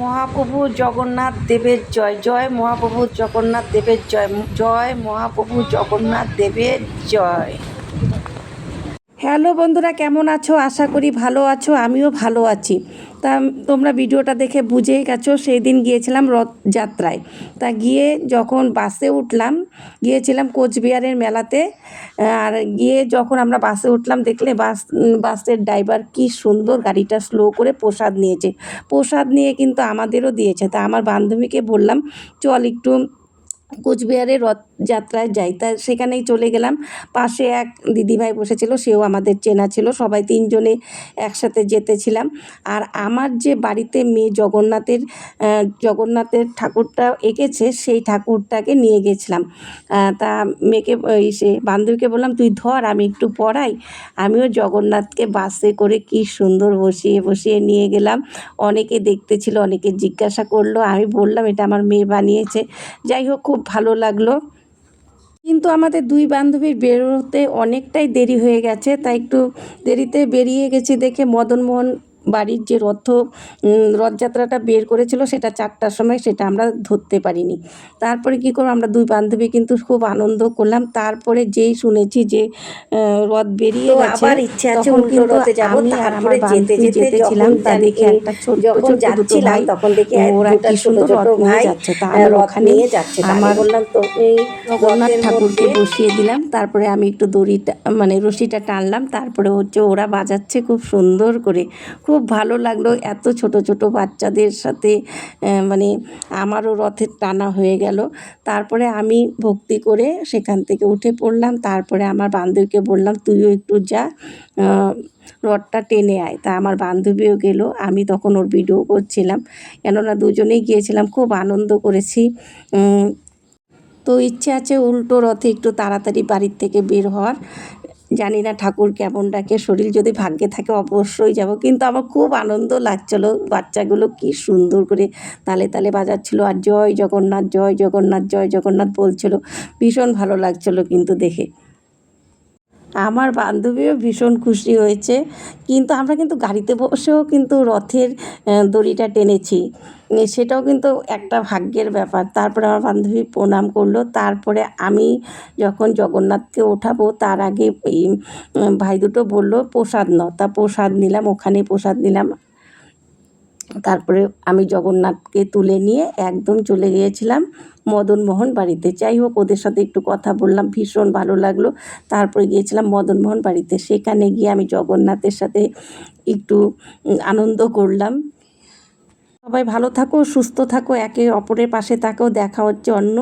মহাপ্রভু জগন্নাথ দেবের জয়। জয় মহাপ্রভু জগন্নাথ দেবের জয়। জয় মহাপ্রভু জগন্নাথ দেবের জয়। হ্যালো বন্ধুরা, কেমন আছো? আশা করি ভালো আছো। আমিও ভালো আছি। তা তোমরা ভিডিওটা দেখে বুঝেই গেছো, সেই দিন গিয়েছিলাম রথযাত্রায়। তা গিয়ে যখন বাসে উঠলাম, গিয়েছিলাম কোচবিহারের মেলাতে। আর গিয়ে যখন আমরা বাসে উঠলাম, দেখলে বাসের ড্রাইভার কি সুন্দর গাড়িটা স্লো করে প্রসাদ নিয়েছে। প্রসাদ নিয়ে কিন্তু আমাদেরও দিয়েছে। তা আমার বান্ধবীকে বললাম, চল একটু কোচবিহারের রথযাত্রায় যাই। তা সেখানেই চলে গেলাম। পাশে এক দিদিভাই বসেছিল, সেও আমাদের চেনা ছিল। সবাই তিনজনে একসাথে যেতেছিলাম। আর আমার যে বাড়িতে মেয়ে জগন্নাথের ঠাকুরটা এঁকেছে, সেই ঠাকুরটাকে নিয়ে গেছিলাম। তা মেয়েকে সে বান্ধবীকে বললাম, তুই ধর, আমি একটু পড়াই। আমিও জগন্নাথকে বাসে করে কি সুন্দর বসিয়ে বসিয়ে নিয়ে গেলাম। অনেকে দেখতে ছিল, অনেকে জিজ্ঞাসা করলো। আমি বললাম এটা আমার মেয়ে বানিয়েছে। যাই হোক, খুব ভালো লাগলো। কিন্তু আমাদের দুই বান্ধবীর বেরোতে অনেকটাই দেরি হয়ে গেছে। তাই একটু দেরিতে বেরিয়ে গেছি দেখে মদনমোহন বাড়ির যে রথযাত্রাটা বের করেছিল, সেটা 4টার সময়, সেটা আমরা ধরতে পারিনি। তারপরে কী করবো, আমরা দুই বান্ধবী কিন্তু খুব আনন্দ করলাম। তারপরে যেই শুনেছি যে রথ বেরিয়ে গেছে, আবার ইচ্ছে আছে তখন উল্টো কিন্তু রথে যাব। আমি আর আমার তারপরে যেতে বান্ধবী যেতে যেতেছিলাম। তা দেখে একটা ছোট্ট যখন ছোট্ট দুটো যাচ্ছিলাম, ভাই, তখন দেখি ওরা দুটা কি ছোট সুন্দর ছোট রথ নিয়ে ভাই যাচ্ছে। তা আমি রথ ওখানে নিয়ে যাচ্ছে। তা আমি আমার বললাম, তো এই জগন্নাথ রথের ঠাকুরকে মধ্যে বসিয়ে দিলাম। তারপরে আমি একটু দড়িটা রশিটা টানলাম। তারপরে ওরা বাজাচ্ছে খুব সুন্দর করে। খুব ভালো লাগলো এত ছোট ছোট বাচ্চাদের সাথে। আমারও রথের টানা হয়ে গেল। তারপরে আমি ভক্তি করে সেখান থেকে উঠে পড়লাম। তারপরে আমার বান্ধবীকে বললাম, তুইও একটু যা, রথটা টেনে আয়। তা আমার বান্ধবীও গেল। আমি তখন ওর ভিডিও করছিলাম, কেননা দুজনেই গিয়েছিলাম, খুব আনন্দ করেছি। তো ইচ্ছে আছে উল্টো রথে একটু তাড়াতাড়ি বাড়ির থেকে বের হওয়ার। জানি না ঠাকুর কেমন ডাকে, শরীর যদি ভাগ্যে থাকে অবশ্যই যাব। কিন্তু আমার খুব আনন্দ লাগছিলো। বাচ্চাগুলো কি সুন্দর করে তালে তালে বাজাচ্ছিল আর জয় জগন্নাথ, জয় জগন্নাথ, জয় জগন্নাথ বলছিল। ভীষণ ভালো লাগছিলো কিন্তু দেখে। আমার বান্ধবীও ভীষণ খুশি হয়েছে। কিন্তু আমরা কিন্তু গাড়িতে বসেও কিন্তু রথের দড়িটা টেনেছি। সেটাও কিন্তু একটা ভাগ্যের ব্যাপার। তারপরে আমার বান্ধবী প্রণাম করলো। তারপরে আমি যখন জগন্নাথকে ওঠাবো, তার আগে এই ভাই দুটো বললো প্রসাদ নাও। তা প্রসাদ নিলাম, ওখানে প্রসাদ নিলাম। তারপরে আমি জগন্নাথকে তুলে নিয়ে একদম চলে গিয়েছিলাম মদনমোহন বাড়িতে। যাই হোক, ওদের সাথে একটু কথা বললাম, ভীষণ ভালো লাগলো। তারপরে গিয়েছিলাম মদনমোহন বাড়িতে। সেখানে গিয়ে আমি জগন্নাথের সাথে একটু আনন্দ করলাম। সবাই ভালো থাকো, সুস্থ থাকো, একে অপরের পাশে থাকো। দেখা হচ্ছে অন্য